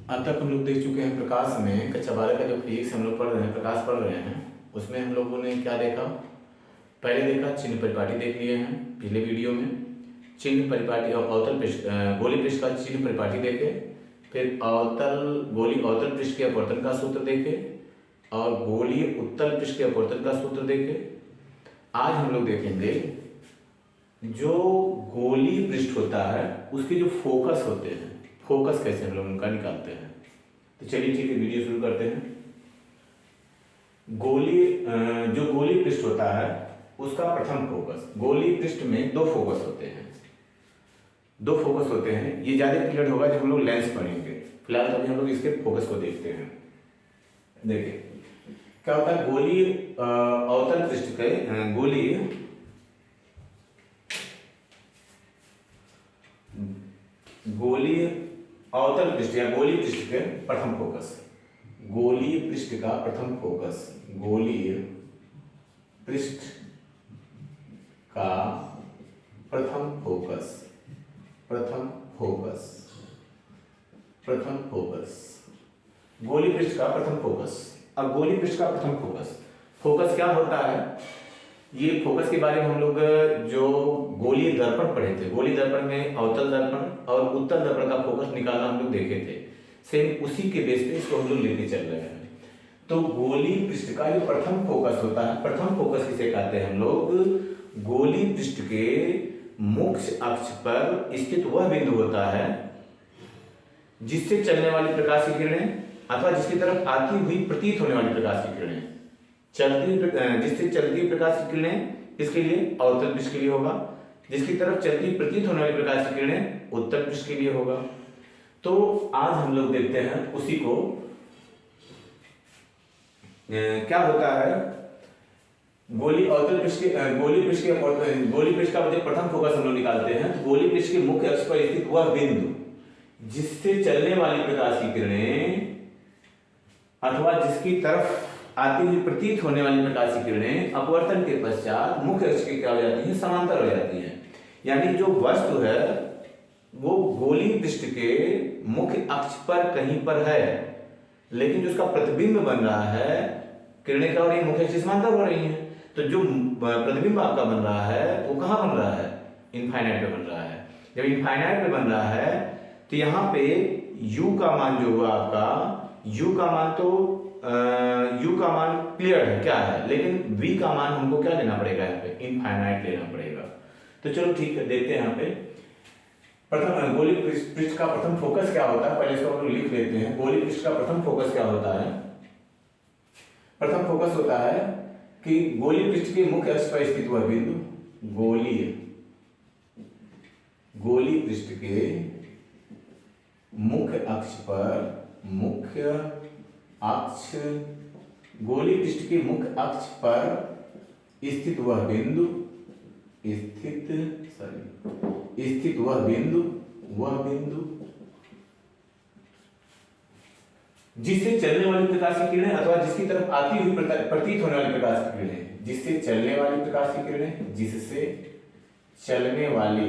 अब तक हम लोग देख चुके हैं प्रकाश में कक्षा 12 का जो फिजिक्स हम लोग पढ़ रहे हैं, प्रकाश पढ़ रहे हैं, उसमें हम लोगों ने क्या देखा। पहले देखा चिन्ह परिपाटी देख लिए हैं पिछले वीडियो में। चिन्ह परिपाटी और अवतल पृष्ठ गोली पृष्ठ का चिन्ह परिपाटी देखे, फिर गोली अवतल पृष्ठ के अपवर्तन का सूत्र देखे और गोली उत्तल पृष्ठ के अपवर्तन का सूत्र देखे। आज हम लोग देखेंगे जो गोली पृष्ठ होता है उसके जो फोकस होते हैं, फोकस कैसे हम लोग उनका निकालते हैं। तो चलिए ठीक है, वीडियो शुरू करते हैं। जो गोली पृष्ठ होता है उसका प्रथम फोकस, गोली पृष्ठ में दो फोकस होते हैं, दो फोकस होते हैं। ये ज्यादा क्लियर होगा जब हम लोग लेंस पढ़ेंगे। फिलहाल अभी हम लोग इसके फोकस को देखते हैं। देखिए क्या होता है, गोली अवतल पृष्ठ के गोली अवतल पृष्ठ या गोली पृष्ठ के प्रथम फोकस, गोली पृष्ठ का प्रथम फोकस, गोली पृष्ठ का प्रथम फोकस, प्रथम फोकस, प्रथम फोकस, गोली पृष्ठ का प्रथम फोकस। अब गोली पृष्ठ का प्रथम फोकस, फोकस क्या होता है, ये फोकस के बारे में हम लोग जो गोलीय दर्पण पढ़े थे, गोली दर्पण में अवतल दर्पण और उत्तल दर्पण का फोकस निकालना हम लोग देखे थे। सेम उसी के बेस पे इसको हम लोग लेके चल रहे हैं। तो गोली पृष्ठ का जो प्रथम फोकस होता है, प्रथम फोकस किसे कहते हैं हम लोग, गोली पृष्ठ के मुख्य अक्ष पर स्थित वह बिंदु होता है जिससे चलने वाली प्रकाश की किरणें अथवा जिसकी तरफ आती हुई प्रतीत होने वाली प्रकाश की किरणें, जिससे चलती प्रकाश की किरणें इसके लिए अवतल पृष्ठ के लिए होगा, जिसकी तरफ चलती प्रतीत होने वाली प्रकाश की किरणें उत्तल पृष्ठ के लिए होगा। तो आज हम लोग देखते हैं उसी को। क्या होता है, गोली अवतल पृष्ठ के गोली पृष्ठ का प्रथम फोकस हम लोग निकालते हैं। गोली पृष्ठ के मुख्य अक्ष पर स्थित वह बिंदु जिससे चलने वाली प्रकाश की किरणें अथवा जिसकी तरफ आती हुई प्रतीत होने वाली प्रकाश की किरणें अपवर्तन के पश्चात मुख्य अक्ष के क्या हो जाती हैं, समांतर हो जाती हैं। यानी जो वस्तु है वो गोली पृष्ठ के मुख्य अक्ष पर कहीं पर है, लेकिन जो उसका प्रतिबिंब बन रहा है, किरणें क्या हो रही है, मुख्य अक्ष से समांतर हो रही हैं। तो जो प्रतिबिंब आपका बन रहा है वो कहाँ बन रहा है, इनफाइनाइट पे बन रहा है। जब इनफाइनाइट पे बन रहा है तो यहाँ पे u का मान जो हुआ आपका, u का मान तो u का मान क्लियर है क्या है, लेकिन v का मान हमको क्या लेना पड़ेगा, यहाँ पे इनफाइनाइट लेना पड़ेगा। तो चलो ठीक है, देखते हैं यहाँ पे प्रथम गोली पृष्ठ का प्रथम फोकस क्या होता है, पहले इसको हम लोग लिख लेते हैं। गोली पृष्ठ का प्रथम फोकस क्या होता है, प्रथम फोकस होता है कि गोली पृष्ठ के मुख्य अक्ष पर स्थित हुआ बिंदु, गोली पृष्ठ के मुख्य अक्ष पर, गोली पृष्ठ के मुख्य अक्ष पर स्थित वह बिंदु, वह बिंदु जिससे चलने वाली प्रकाश की किरणें अथवा जिसकी तरफ आती हुई प्रतीत होने वाली प्रकाश की किरणें, जिससे चलने वाली प्रकाश की किरणें, जिससे चलने वाली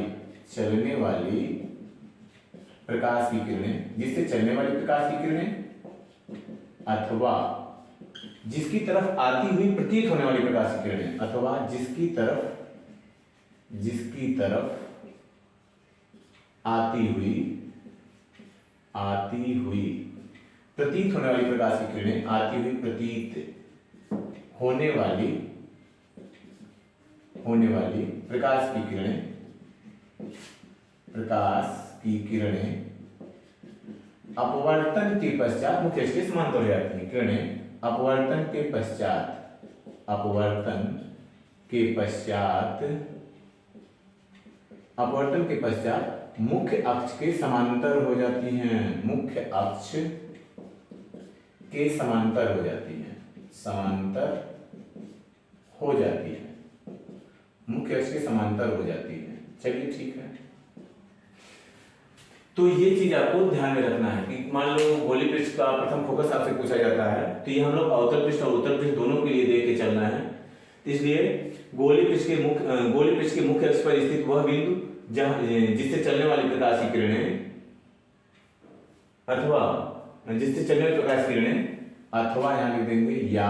प्रकाश की किरणें, जिससे चलने वाली प्रकाश की किरणें अथवा जिसकी तरफ आती हुई प्रतीत होने वाली प्रकाश की किरणें, अथवा जिसकी तरफ आती हुई प्रतीत होने वाली प्रकाश की किरणें, आती हुई प्रतीत होने वाली प्रकाश की किरणें अपवर्तन के पश्चात मुख्य अक्ष के समांतर हो जाती हैं। किरणें अपवर्तन के पश्चात मुख्य अक्ष के समांतर हो जाती हैं, मुख्य अक्ष के समांतर हो जाती हैं, मुख्य अक्ष के समांतर हो जाती है। चलिए ठीक है, तो ये चीज आपको ध्यान में रखना है कि मान लो गोली पृष्ठ का प्रथम फोकस आपसे पूछा जाता है तो ये हम लोग अवतल पृष्ठ और उत्तल पृष्ठ दोनों के लिए देख के चलना है। इसलिए गोली पृष्ठ के मुख्य अक्ष पर स्थित वह बिंदु जिससे चलने वाली प्रकाश की किरणें अथवा जिससे चलने वाली प्रकाश किरणें, अथवा यहाँ लिख देंगे या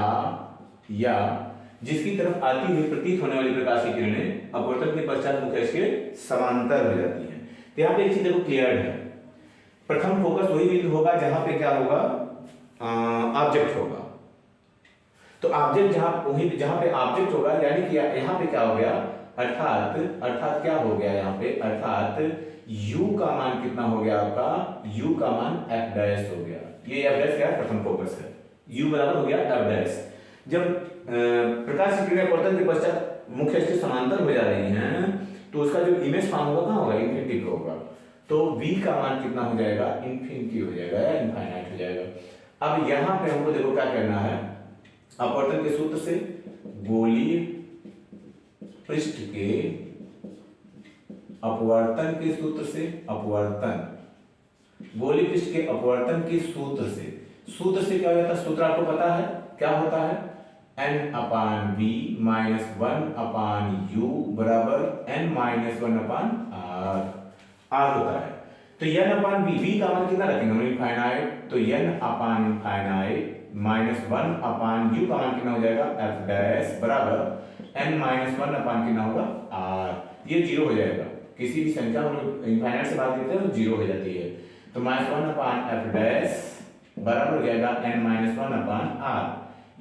जिसकी तरफ आती हुई प्रतीत होने वाली प्रकाश की किरणें अपवर्तन के पश्चात मुख्य अक्ष के समांतर हो जाती हैं। तो यहाँ पे एक चीज देखो क्लियर है, प्रथम फोकस वही बिंदु होगा जहां पे क्या होगा, ऑब्जेक्ट होगा। तो ऑब्जेक्ट जहां पे ऑब्जेक्ट होगा, यानी कि यहाँ पे क्या हो गया, अर्थात क्या हो गया यहाँ पे, अर्थात u का मान कितना हो गया आपका, u का मान f डैश हो गया। ये f डैश क्या है, प्रथम फोकस है, u बराबर हो गया f डैश। जब प्रकाश की किरणें अपवर्तन के पश्चात मुख्य अक्ष के समांतर हो जा रही हैं तो उसका जो इमेज फॉर्म होगा कहाँ होगा, इन्फिनिटी पे होगा। तो v का मान कितना हो जाएगा, इन्फिनिटी हो जाएगा या इनफाइनाइट हो जाएगा। अब यहाँ पे हमको देखो क्या करना है, अपवर्तन के सूत्र से गोलीय पृष्ठ के अपवर्तन के सूत्र से, गोलीय पृष्ठ के अपवर्तन के सूत्र से क्या हो जाता है, सूत्र आपको पता है क्या होता है, n/v माइनस 1/u बराबर n-1/r होता है। तो n/v का मान कितना रखेंगे हम, इनफाइनाइट। तो n/इनफाइनाइट माइनस 1/u का मान कितना हो जाएगा, f डैश बराबर n-1 कितना होगा, r। ये 0 हो जाएगा, किसी भी संख्या हम लोग इनफाइनाइट से बात करते हैं तो 0 हो जाती है। तो -1/f डैश बराबर हो जाएगा n-1/r,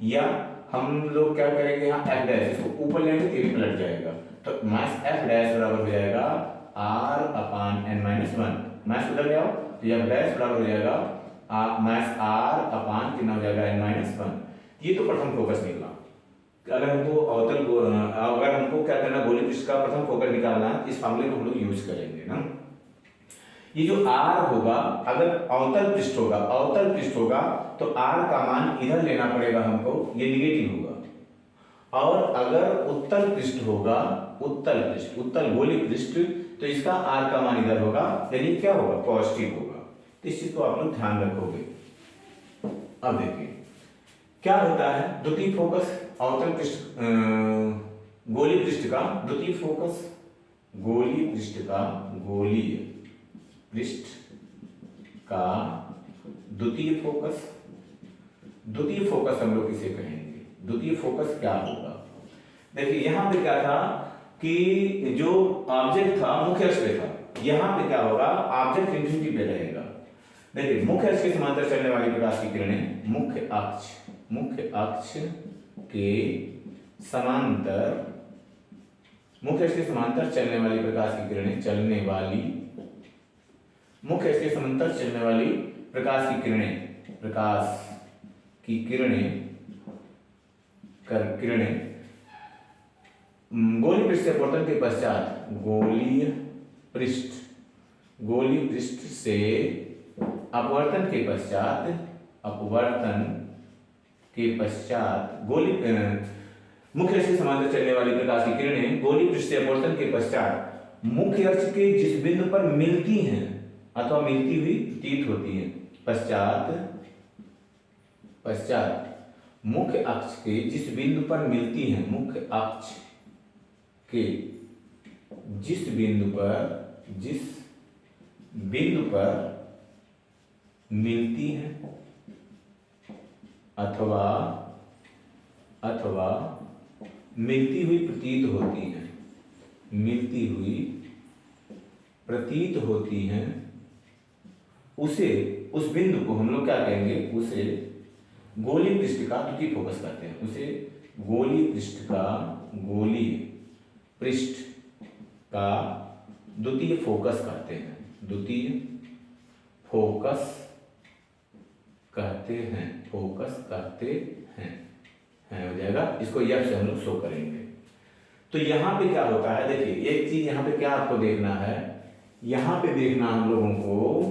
या हम लोग क्या करेंगे यहाँ f डैश, इसको ऊपर लेंगे तो ये पलट जाएगा। तो f डैश बराबर हो जाएगा r/n-1, माइनस उधर ले आओ तो f डैश बराबर हो जाएगा r कितना हो जाएगा, n-1। ये तो प्रथम फोकस निकला। अगर हमको क्या करना, गोलीय पृष्ठ का प्रथम फोकस निकालना, इस फॉर्मूले को हम लोग यूज करेंगे ना। ये जो r होगा, अगर अवतल पृष्ठ होगा तो r का मान इधर लेना पड़ेगा हमको, ये निगेटिव होगा। और अगर उत्तल पृष्ठ होगा, उत्तल गोलीय पृष्ठ, तो इसका r का मान इधर होगा, यानी क्या होगा, पॉजिटिव होगा। तो इस चीज को आप लोग ध्यान रखोगे। अब देखिए क्या होता है, द्वितीय फोकस अवतल पृष्ठ, गोलीय पृष्ठ का द्वितीय फोकस, गोलीय पृष्ठ का द्वितीय फोकस हम लोग किसे कहेंगे, द्वितीय फोकस क्या होगा। देखिए यहाँ पे क्या था कि जो ऑब्जेक्ट था मुख्य अक्ष पे था, यहाँ पे क्या होगा, ऑब्जेक्ट इन्फिनिटी पे रहेगा। देखिए मुख्य अक्ष के समांतर चलने वाली प्रकाश की किरणें मुख्य अक्ष के समांतर चलने वाली प्रकाश की किरणें, मुख्य अक्ष के समांतर चलने वाली प्रकाश की किरणें गोलीय पृष्ठ से अपवर्तन के पश्चात, गोलीय पृष्ठ से अपवर्तन के पश्चात मुख्य अक्ष के समांतर चलने वाली प्रकाश की किरणें गोलीय पृष्ठ से अपवर्तन के पश्चात मुख्य अक्ष के जिस बिंदु पर मिलती हैं अथवा मिलती हुई प्रतीत होती हैं, पश्चात मुख्य अक्ष के जिस बिंदु पर मिलती हैं, मुख्य अक्ष के जिस बिंदु पर मिलती हैं अथवा मिलती हुई प्रतीत होती हैं, उस बिंदु को हम लोग क्या कहेंगे, उसे गोलीय पृष्ठ का द्वितीय फोकस कहते हैं। उसे गोलीय पृष्ठ का द्वितीय फोकस कहते हैं, हो जाएगा। इसको यह से हम लोग शो करेंगे। तो यहाँ पे क्या होता है, देखिए एक चीज यहाँ पे क्या आपको देखना है, यहाँ पे देखना हम लोगों को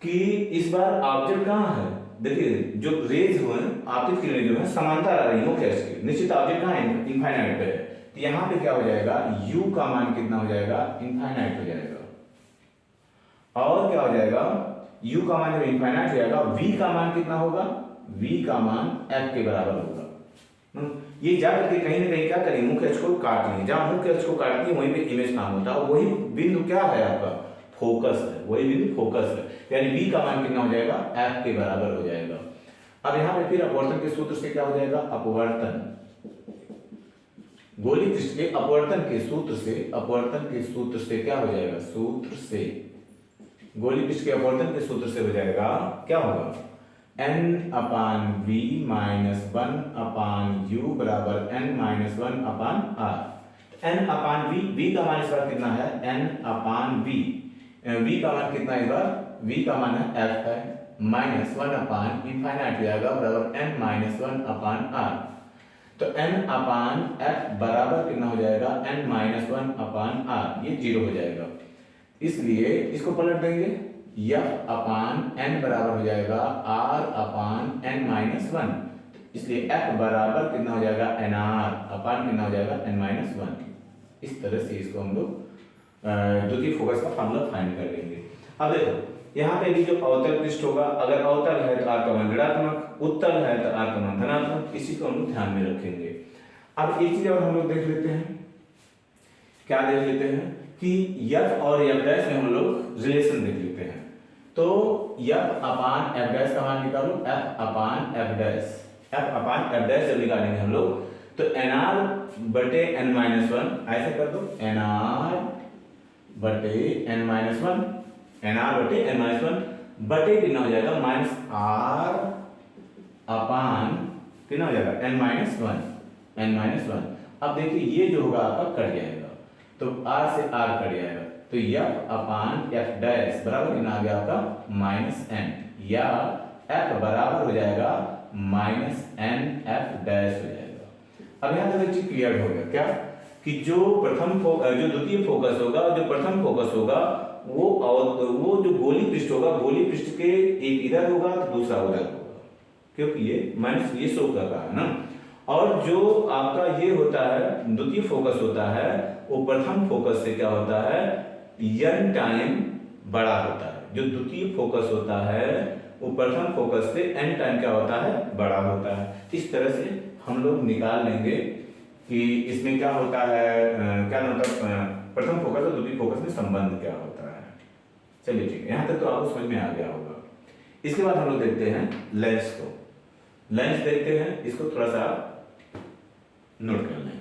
कि इस बार ऑब्जेक्ट कहाँ है। देखिए जो रेज हुए आपतित किरणें जो है समांतर आ रही है मुख्य अक्ष के, निश्चित ऑब्जेक्ट कहाँ है, इनफाइनाइट पे है। तो यहाँ पे क्या हो जाएगा, u का मान कितना हो जाएगा, इनफाइनाइट हो जाएगा। और क्या हो जाएगा, u का मान जब इनफाइनाइट हो जाएगा, v का मान कितना होगा, v का मान f के बराबर होगा। ये जा करके कहीं ना कहीं क्या करेंगे, मुख्य अक्ष को काट लेंगे। जहां मुख्य अक्ष को काटती है वहीं पे इमेज काम होता है। वही बिंदु क्या है आपका, फोकस है, वही बिंदु फोकस है, यानी V का मान कितना हो जाएगा, F के बराबर हो जाएगा। अब यहाँ पे फिर अपवर्तन के सूत्र से क्या हो जाएगा, अपवर्तन गोली पृष्ठ के अपवर्तन के सूत्र से, अपवर्तन के सूत्र से क्या हो जाएगा, सूत्र से गोली पृष्ठ के अपवर्तन के सूत्र से हो जाएगा, क्या होगा, n अपान v माइनस 1 अपान u बराबर n माइनस 1 अपान r। n अपान v का मान इस बार कितना है, n अपान v का मान कितना है इस बार, v का मान है f है, माइनस 1 अपान इनफाइनाइट हो जाएगा बराबर n माइनस 1 अपान r। तो n अपान f बराबर कितना हो जाएगा, n माइनस 1 अपान r, ये 0 हो जाएगा। इसलिए इसको पलट देंगे, f अपान n बराबर हो जाएगा r अपान n माइनस 1, इसलिए f बराबर कितना हो जाएगा, nr अपान कितना हो जाएगा, n माइनस 1। इस तरह से इसको हम लोग द्वितीय फोकस का फार्मूला फाइंड कर लेंगे। अब देखो यहाँ पे भी जो अवतल पृष्ठ होगा, अगर अवतल है तो r का मान ऋणात्मक, उत्तल है तो r का मान धनात्मक, इसी को हम लोग ध्यान में रखेंगे। अब एक चीज और हम लोग देख लेते हैं, क्या देख लेते हैं कि f और f डैश में हम लोग रिलेशन देख लेते हैं। तो f अपान f डैश का मान निकालो, f अपान f डैश, f अपान f डैश जब निकालेंगे हम लोग तो nr बटे n माइनस 1 ऐसे कर दो, nr बटे n माइनस 1, nr बटे n माइनस 1 बटे कितना हो जाएगा, माइनस r अपान कितना हो जाएगा, n माइनस 1, n माइनस 1। अब देखिए ये जो होगा आपका कट जाएगा, तो r से r कट जाएगा, तो f अपान f डैश बराबर कितना आ गया आपका, माइनस n, या f बराबर हो जाएगा माइनस n f डैश हो जाएगा। अब यहाँ तक चीज क्लियर हो गया क्या, कि जो द्वितीय फोकस होगा, जो प्रथम फोकस होगा वो जो गोली पृष्ठ होगा, गोली पृष्ठ के एक इधर होगा तो दूसरा उधर होगा, क्योंकि ये माइनस ये शो कर रहा है ना। और जो आपका ये होता है द्वितीय फोकस होता है, वो प्रथम फोकस से क्या होता है, n टाइम बड़ा होता है। जो द्वितीय फोकस होता है वो प्रथम फोकस से n टाइम क्या होता है, बड़ा होता है। इस तरह से हम लोग निकाल लेंगे कि इसमें क्या होता है, क्या मतलब प्रथम फोकस और द्वितीय फोकस में संबंध क्या होता है। चलिए ठीक है, यहाँ तक तो आपको समझ में आ गया होगा। इसके बाद हम लोग देखते हैं लेंस को, लेंस देखते हैं, इसको थोड़ा सा नोट कर लें।